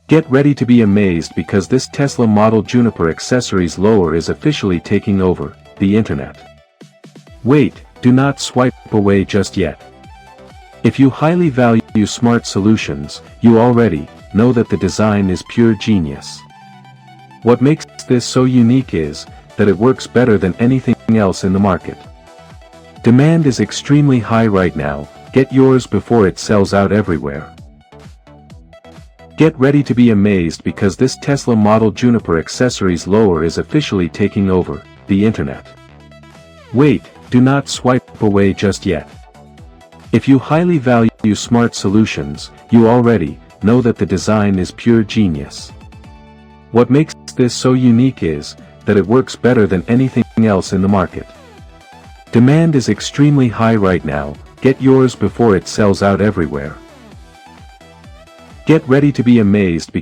Get ready to be amazed because this Tesla Model Juniper accessories lower is officially taking over the internet. Wait, do not swipe away just yet. If you highly value smart solutions, you already know that the design is pure genius. What makes this so unique is that it works better than anything else in the market. Demand is extremely high right now. Get yours before it sells out everywhere. Get ready to be amazed because this Tesla Model Juniper accessories lower is officially taking over the internet. Wait, do not swipe away just yet. If you highly value smart solutions, you already know that the design is pure genius. What makes this so unique is that it works better than anything else in the market. Demand is extremely high right now. Get yours before it sells out everywhere. Get ready to be amazed because